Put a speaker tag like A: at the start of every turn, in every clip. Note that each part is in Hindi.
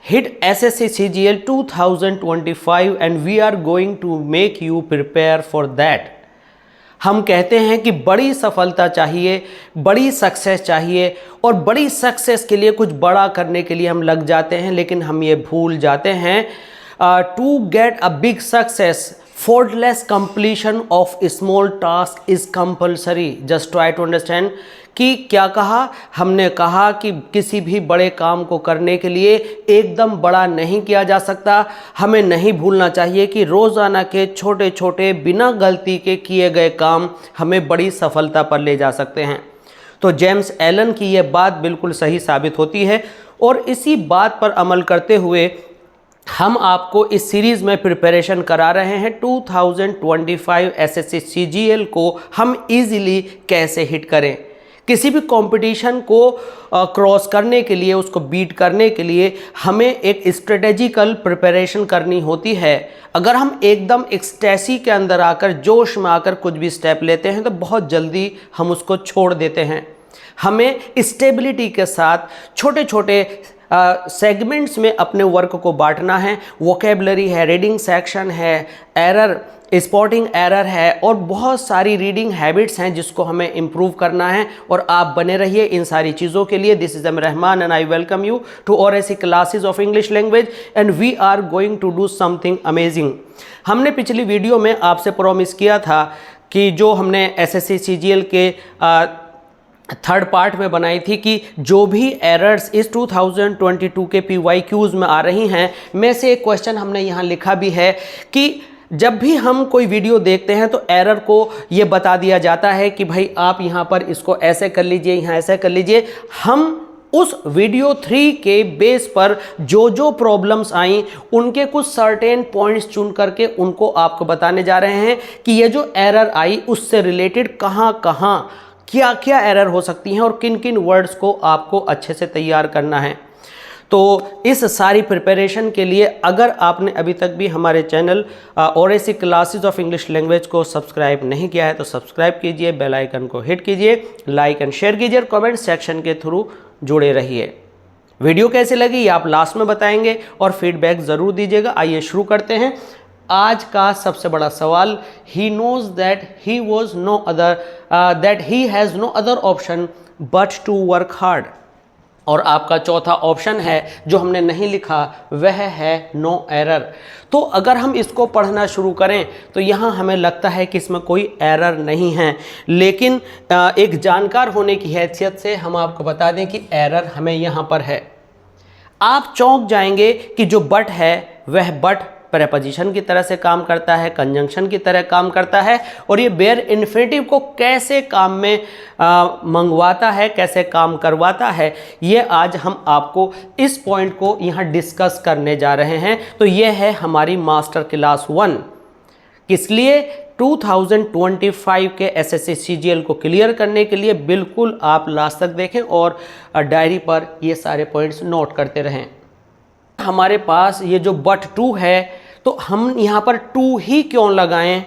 A: hit SSC CGL 2025 and we are going to make you prepare for that। हम कहते हैं कि बड़ी सफलता चाहिए, बड़ी सक्सेस चाहिए, और बड़ी सक्सेस के लिए कुछ बड़ा करने के लिए हम लग जाते हैं, लेकिन हम ये भूल जाते हैं to get a big success faultless completion of small task is compulsory। just try to understand कि क्या कहा हमने। कहा कि किसी भी बड़े काम को करने के लिए एकदम बड़ा नहीं किया जा सकता। हमें नहीं भूलना चाहिए कि रोज़ाना के छोटे छोटे बिना गलती के किए गए काम हमें बड़ी सफलता पर ले जा सकते हैं। तो जेम्स एलन की यह बात बिल्कुल सही साबित होती है, और इसी बात पर अमल करते हुए हम आपको इस सीरीज़ में प्रिपरेशन करा रहे हैं 2025 एसएससी सीजीएल को हम इजीली कैसे हिट करें। किसी भी कंपटीशन को क्रॉस करने के लिए, उसको बीट करने के लिए हमें एक स्ट्रेटेजिकल प्रिपरेशन करनी होती है। अगर हम एकदम एक्सटेसी के अंदर आकर, जोश में आकर कुछ भी स्टेप लेते हैं तो बहुत जल्दी हम उसको छोड़ देते हैं। हमें स्टेबिलिटी के साथ छोटे छोटे सेगमेंट्स में अपने वर्क को बांटना है। वोकेबलरी है, रीडिंग सेक्शन है, एरर स्पॉटिंग एरर है, और बहुत सारी रीडिंग हैबिट्स हैं जिसको हमें इम्प्रूव करना है। और आप बने रहिए इन सारी चीज़ों के लिए। This is M Rahman and I welcome you to ORAC classes of English language and we are going to do something amazing. हमने पिछली वीडियो में आपसे प्रॉमिस किया था कि जो हमने SSC CGL के थर्ड पार्ट में बनाई थी कि जो भी एरर्स इस 2022 के PYQs में आ रही हैं, में से एक क्वेश्चन हमने यहाँ लिखा भी है कि जब भी हम कोई वीडियो देखते हैं तो एरर को ये बता दिया जाता है कि भाई आप यहाँ पर इसको ऐसे कर लीजिए, यहाँ ऐसे कर लीजिए। हम उस वीडियो 3 के बेस पर जो जो प्रॉब्लम्स आई उनके कुछ सर्टेन पॉइंट्स चुन करके उनको आपको बताने जा रहे हैं कि ये जो एरर आई उससे रिलेटेड कहाँ कहाँ क्या क्या एरर हो सकती हैं और किन किन वर्ड्स को आपको अच्छे से तैयार करना है। तो इस सारी प्रिपरेशन के लिए अगर आपने अभी तक भी हमारे channel ORAC classes of English language को सब्सक्राइब नहीं किया है तो सब्सक्राइब कीजिए, बेल आइकन को हिट कीजिए, लाइक एंड शेयर कीजिए, और कमेंट सेक्शन के थ्रू जुड़े रहिए। वीडियो कैसे लगी ये आप लास्ट में बताएंगे और फीडबैक ज़रूर दीजिएगा। आइए शुरू करते हैं। आज का सबसे बड़ा सवाल, he knows that he was no other that he has no other option but to work hard. और आपका चौथा ऑप्शन है जो हमने नहीं लिखा, वह है नो एरर। तो अगर हम इसको पढ़ना शुरू करें तो यहाँ हमें लगता है कि इसमें कोई एरर नहीं है, लेकिन एक जानकार होने की हैसियत से हम आपको बता दें कि एरर हमें यहाँ पर है। आप चौंक जाएंगे कि जो बट है वह बट प्रेपोजिशन की तरह से काम करता है, कंजंक्शन की तरह काम करता है, और ये बेयर इन्फिनिटिव को कैसे काम में मंगवाता है, कैसे काम करवाता है, ये आज हम आपको इस पॉइंट को यहाँ डिस्कस करने जा रहे हैं। तो ये है हमारी मास्टर क्लास 1। किस लिए? 2025 के SSC CGL को क्लियर करने के लिए। बिल्कुल आप लास्ट तक देखें और डायरी पर ये सारे पॉइंट्स नोट करते रहें। हमारे पास ये जो बट टू है तो हम यहाँ पर टू ही क्यों लगाएं?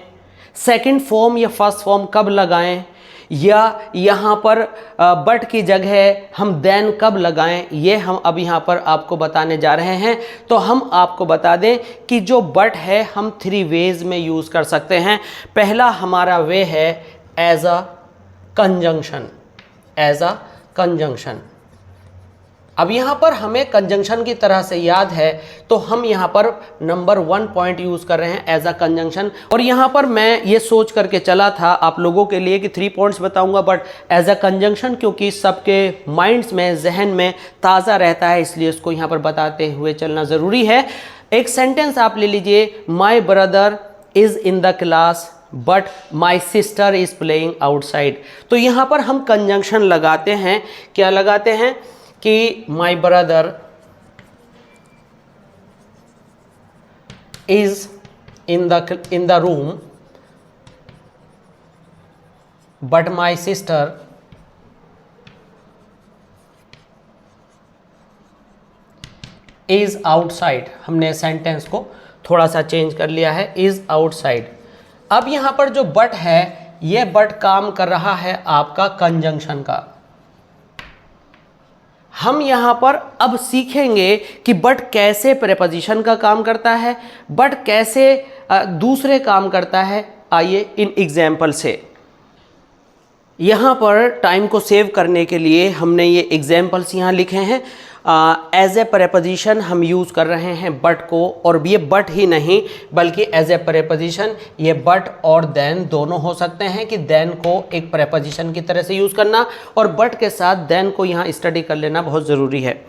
A: सेकंड फॉर्म या फर्स्ट फॉर्म कब लगाएं, या यहाँ पर बट की जगह हम देन कब लगाएं, ये हम अब यहाँ पर आपको बताने जा रहे हैं। तो हम आपको बता दें कि जो बट है हम 3 वेज में यूज़ कर सकते हैं। पहला हमारा वे है as a conjunction, as a conjunction. अब यहाँ पर हमें कंजंक्शन की तरह से याद है तो हम यहाँ पर नंबर 1 पॉइंट यूज़ कर रहे हैं एज अ कंजंक्शन। और यहाँ पर मैं ये सोच करके चला था आप लोगों के लिए कि 3 पॉइंट्स बताऊँगा, बट एज अ कंजंक्शन क्योंकि सबके माइंड्स में, जहन में ताज़ा रहता है, इसलिए उसको यहाँ पर बताते हुए चलना ज़रूरी है। एक सेंटेंस आप ले लीजिए, my brother is in the class but my sister is playing outside. तो यहाँ पर हम कंजंक्शन लगाते हैं। क्या लगाते हैं कि my brother is in the room but my sister is outside. हमने सेंटेंस को थोड़ा सा चेंज कर लिया है, इज आउटसाइड। अब यहाँ पर जो बट है, यह बट काम कर रहा है आपका कंजंक्शन का। हम यहाँ पर अब सीखेंगे कि बट कैसे प्रेपोजिशन का काम करता है, बट कैसे दूसरे काम करता है। आइए इन एग्जाम्पल से। यहाँ पर टाइम को सेव करने के लिए हमने ये एग्जाम्पल्स यहाँ लिखे हैं। एज ए प्रेपोजिशन हम यूज़ कर रहे हैं बट को, और ये बट ही नहीं बल्कि एज ए प्रेपोजिशन ये बट और देन दोनों हो सकते हैं कि देन को एक प्रेपोजिशन की तरह से यूज़ करना और बट के साथ देन को यहाँ स्टडी कर लेना बहुत ज़रूरी है।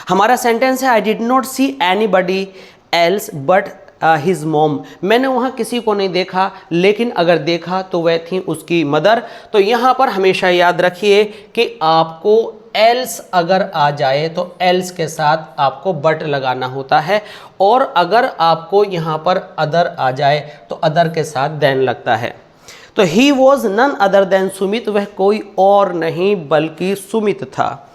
A: हमारा सेंटेंस है, I did not see anybody else but his mom. मैंने वहाँ किसी को नहीं देखा, लेकिन अगर देखा तो वह थी उसकी मदर। तो यहाँ पर हमेशा याद रखिए कि आपको एल्स अगर आ जाए तो एल्स के साथ आपको बट लगाना होता है, और अगर आपको यहाँ पर अदर आ जाए तो अदर के साथ देन लगता है। तो he was none other than Sumit, वह कोई और नहीं बल्कि सुमित था।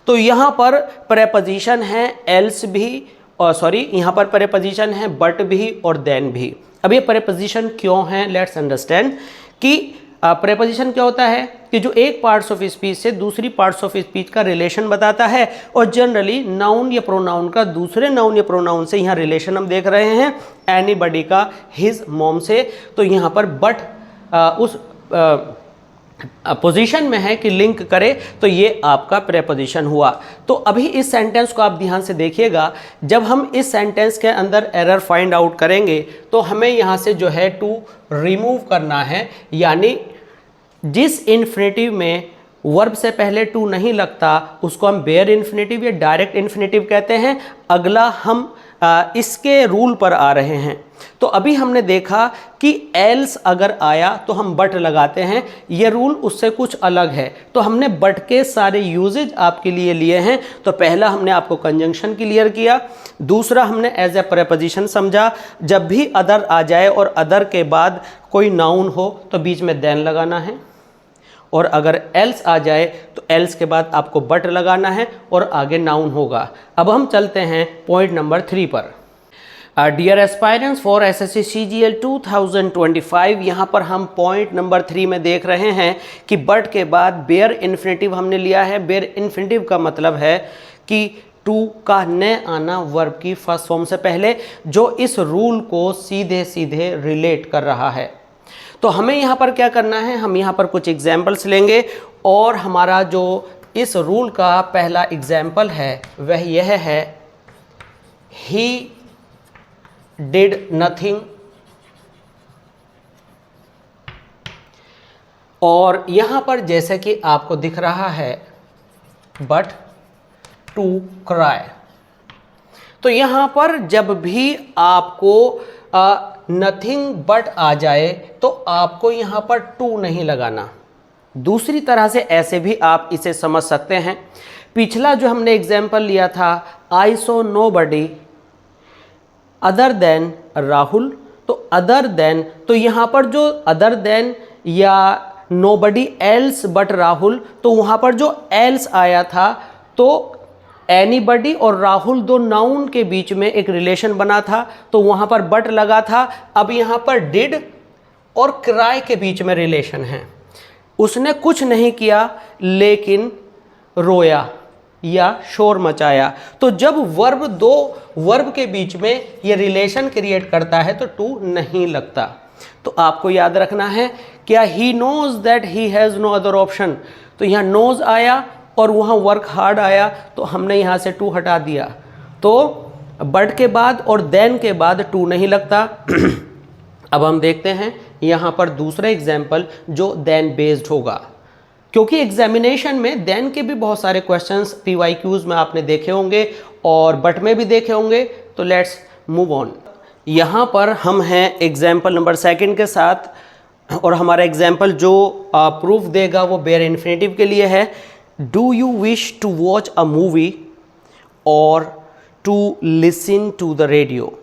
A: तो यहाँ पर प्रेपोजिशन है एल्स भी, और सॉरी यहाँ पर प्रेपोजिशन है बट भी और देन भी। अब ये प्रेपोजिशन क्यों है, लेट्स अंडरस्टैंड कि प्रेपोजिशन क्या होता है कि जो एक पार्ट्स ऑफ स्पीच से दूसरी पार्ट्स ऑफ स्पीच का रिलेशन बताता है, और जनरली नाउन या प्रोनाउन का दूसरे नाउन या प्रोनाउन से यहाँ रिलेशन हम देख रहे हैं एनीबडी का हिज मॉम से। तो यहाँ पर बट उस पोजीशन में है कि लिंक करे, तो ये आपका प्रेपोजिशन हुआ। तो अभी इस सेंटेंस को आप ध्यान से देखिएगा। जब हम इस सेंटेंस के अंदर एरर फाइंड आउट करेंगे तो हमें यहाँ से जो है टू रिमूव करना है, यानी जिस इन्फिनेटिव में वर्ब से पहले टू नहीं लगता उसको हम बेयर इन्फिनेटिव या डायरेक्ट इन्फिनेटिव कहते हैं। अगला हम इसके रूल पर आ रहे हैं। तो अभी हमने देखा कि एल्स अगर आया तो हम बट लगाते हैं, ये रूल उससे कुछ अलग है। तो हमने बट के सारे यूजेज आपके लिए लिए हैं। तो पहला हमने आपको कंजंक्शन क्लियर किया, दूसरा हमने एज ए प्रेपोजिशन समझा, जब भी अदर आ जाए और अदर के बाद कोई नाउन हो तो बीच में देन लगाना है, और अगर एल्स आ जाए तो एल्स के बाद आपको बट लगाना है और आगे नाउन होगा। अब हम चलते हैं पॉइंट नंबर 3 पर। Dear aspirants for SSC CGL 2025, यहाँ पर हम पॉइंट नंबर 3 में देख रहे हैं कि बट के बाद बेयर इन्फिनेटिव हमने लिया है। बेयर इन्फिनेटिव का मतलब है कि टू का न आना वर्ब की फर्स्ट फॉर्म से पहले, जो इस रूल को सीधे सीधे रिलेट कर रहा है। तो हमें यहाँ पर क्या करना है, हम यहाँ पर कुछ एग्जाम्पल्स लेंगे, और हमारा जो इस रूल का पहला एग्जाम्पल है वह यह है, ही डिड नथिंग। और यहाँ पर जैसे कि आपको दिख रहा है बट टू क्राई। तो यहाँ पर जब भी आपको नथिंग बट आ जाए तो आपको यहाँ पर टू नहीं लगाना। दूसरी तरह से ऐसे भी आप इसे समझ सकते हैं। पिछला जो हमने एग्जाम्पल लिया था, I saw nobody other than Rahul, तो अदर देन, तो यहाँ पर जो अदर देन या नोबडी एल्स बट राहुल, तो वहाँ पर जो एल्स आया था तो एनीबडी और राहुल दो नाउन के बीच में एक रिलेशन बना था, तो वहाँ पर बट लगा था। अब यहाँ पर डिड और क्राई के बीच में रिलेशन है। उसने कुछ नहीं किया लेकिन रोया या शोर मचाया। तो जब वर्ब दो वर्ब के बीच में ये रिलेशन क्रिएट करता है तो टू नहीं लगता। तो आपको याद रखना है, क्या he knows that he has no other option, तो यहाँ नोज आया और वहाँ वर्क हार्ड आया, तो हमने यहाँ से टू हटा दिया। तो बट के बाद और देन के बाद टू नहीं लगता। अब हम देखते हैं यहाँ पर दूसरा एग्जाम्पल जो देन बेस्ड होगा, क्योंकि एग्जामिनेशन में देन के भी बहुत सारे क्वेश्चंस PYQs में आपने देखे होंगे और बट में भी देखे होंगे। तो लेट्स मूव ऑन। यहाँ पर हम हैं एग्जाम्पल नंबर 2 के साथ, और हमारा एग्जाम्पल जो प्रूफ देगा वो बेयर इन्फिनेटिव के लिए है। Do you wish to watch a movie or to listen to the radio.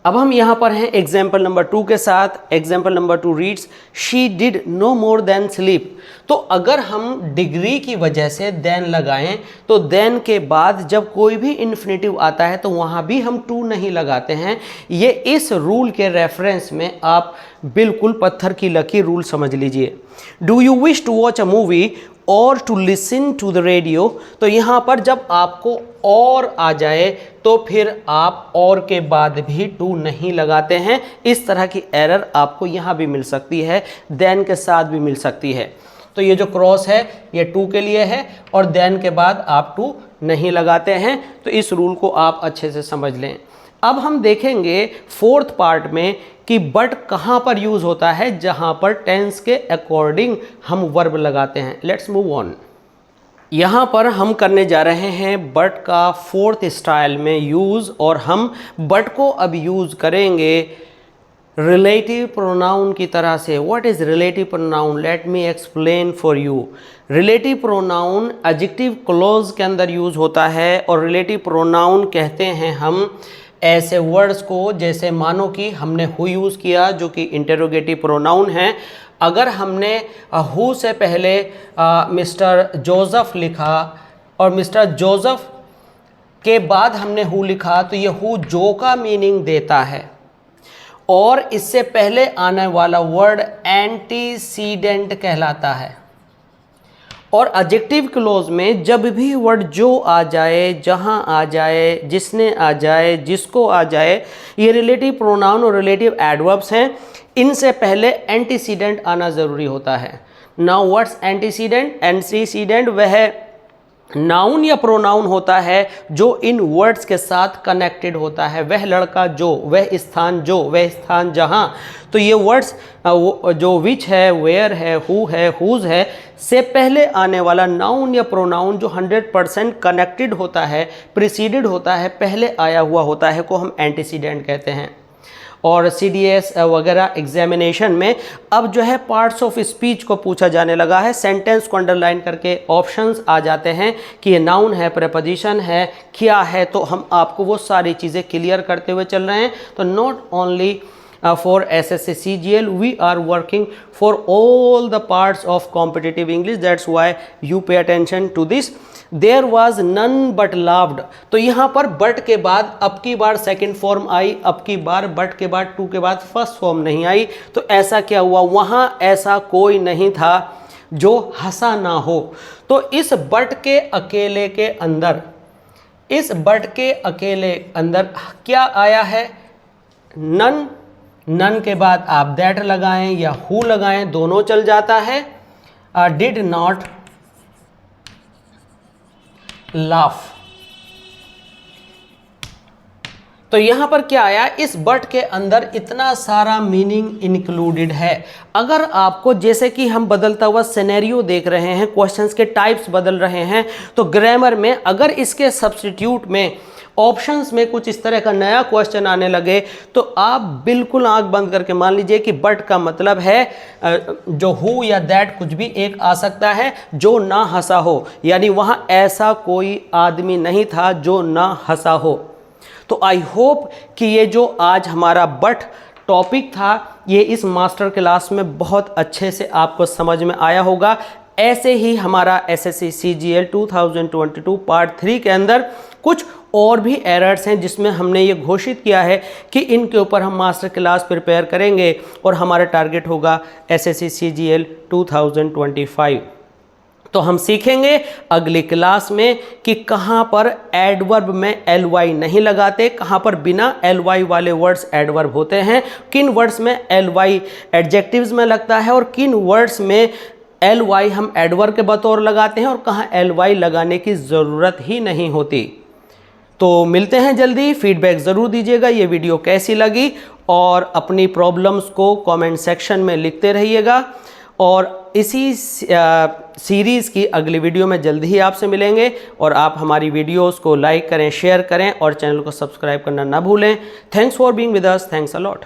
A: अब हम यहाँ पर हैं एग्जाम्पल नंबर 2 के साथ। Example number 2 reads she did no more than sleep. तो अगर हम डिग्री की वजह से देन लगाएं तो देन के बाद जब कोई भी इन्फिनेटिव आता है तो वहाँ भी हम टू नहीं लगाते हैं। ये इस रूल के रेफरेंस में आप बिल्कुल पत्थर की लकीर रूल समझ लीजिए। Do you wish to watch a movie or to listen to the radio. तो यहाँ पर जब आपको और आ जाए तो फिर आप और के बाद भी टू नहीं लगाते हैं। इस तरह की एरर आपको यहाँ भी मिल सकती है, देन के साथ भी मिल सकती है। तो ये जो क्रॉस है ये टू के लिए है और देन के बाद आप टू नहीं लगाते हैं। तो इस रूल को आप अच्छे से समझ लें। अब हम देखेंगे फोर्थ पार्ट में कि बट कहाँ पर यूज़ होता है, जहाँ पर टेंस के अकॉर्डिंग हम वर्ब लगाते हैं। Let's move on. यहाँ पर हम करने जा रहे हैं बट का फोर्थ स्टाइल में यूज़, और हम बट को अब यूज़ करेंगे रिलेटिव प्रोनाउन की तरह से। What is relative pronoun? Let me explain for you. Relative pronoun adjective clause के अंदर यूज़ होता है, और रिलेटिव प्रोनाउन कहते हैं हम ऐसे वर्ड्स को, जैसे मानो कि हमने हु यूज़ किया जो कि इंटेरोगेटिव प्रोनाउन है। अगर हमने हु से पहले मिस्टर जोसेफ लिखा और मिस्टर जोसेफ के बाद हमने हु लिखा तो ये हु जो का मीनिंग देता है, और इससे पहले आने वाला वर्ड एंटीसीडेंट कहलाता है। और एडजेक्टिव क्लोज में जब भी वर्ड जो आ जाए, जहां आ जाए, जिसने आ जाए, जिसको आ जाए, ये रिलेटिव प्रोनाउन और रिलेटिव एडवर्ब्स हैं। इनसे पहले एंटीसीडेंट आना ज़रूरी होता है। Now what's antecedent? एंटीसीडेंट वह नाउन या प्रोनाउन होता है जो इन वर्ड्स के साथ कनेक्टेड होता है। वह लड़का जो, वह स्थान जो, वह स्थान जहाँ। तो ये वर्ड्स जो विच है, वेयर है, हु है, हुज है, से पहले आने वाला नाउन या प्रोनाउन जो 100% कनेक्टेड होता है, प्रीसीडेड होता है, पहले आया हुआ होता है, को हम एंटीसीडेंट कहते हैं। और CDS वगैरह एग्जामिनेशन में अब जो है पार्ट्स ऑफ स्पीच को पूछा जाने लगा है। सेंटेंस को अंडरलाइन करके ऑप्शंस आ जाते हैं कि ये नाउन है, प्रेपोजिशन है, क्या है। तो हम आपको वो सारी चीज़ें क्लियर करते हुए चल रहे हैं। तो not only for SSC CGL, we are working for all the parts of competitive English. That's why you pay attention to this. There was none but laughed. तो यहाँ पर बट के बाद अब की बार सेकंड फॉर्म आई, अब की बार बट के बाद टू के बाद फर्स्ट फॉर्म नहीं आई। तो ऐसा क्या हुआ? वहाँ ऐसा कोई नहीं था जो हंसा ना हो। तो इस बट के अकेले के अंदर, इस बट के अकेले अंदर क्या आया है? नन। नन के बाद आप दैट लगाएं या हु लगाएं, दोनों चल जाता है। Did not laugh. तो यहां पर क्या आया? इस बट के अंदर इतना सारा मीनिंग इंक्लूडेड है। अगर आपको, जैसे कि हम बदलता हुआ सिनेरियो देख रहे हैं, क्वेश्चंस के टाइप्स बदल रहे हैं, तो ग्रामर में अगर इसके सब्स्टिट्यूट में ऑप्शंस में कुछ इस तरह का नया क्वेश्चन आने लगे तो आप बिल्कुल आंख बंद करके मान लीजिए कि बट का मतलब है जो हु या दैट कुछ भी एक आ सकता है जो ना हंसा हो, यानी वहाँ ऐसा कोई आदमी नहीं था जो ना हंसा हो। तो आई होप कि ये जो आज हमारा बट टॉपिक था ये इस मास्टर क्लास में बहुत अच्छे से आपको समझ में आया होगा। ऐसे ही हमारा SSC CGL 2022 पार्ट 3 के अंदर कुछ और भी एरर्स हैं जिसमें हमने ये घोषित किया है कि इनके ऊपर हम मास्टर क्लास प्रिपेयर करेंगे और हमारा टारगेट होगा SSC CGL 2025। तो हम सीखेंगे अगली क्लास में कि कहाँ पर एडवर्ब में ly नहीं लगाते, कहाँ पर बिना ly वाले वर्ड्स एडवर्ब होते हैं, किन वर्ड्स में ly एडजेक्टिव्स में लगता है और किन वर्ड्स में ly हम एडवर्ब के बतौर लगाते हैं और कहाँ ly लगाने की ज़रूरत ही नहीं होती। तो मिलते हैं जल्दी। फीडबैक ज़रूर दीजिएगा ये वीडियो कैसी लगी, और अपनी प्रॉब्लम्स को कमेंट सेक्शन में लिखते रहिएगा। और इसी सीरीज़ की अगली वीडियो में जल्दी ही आपसे मिलेंगे, और आप हमारी वीडियोस को लाइक करें, शेयर करें और चैनल को सब्सक्राइब करना ना भूलें। Thanks for being with us. Thanks a lot.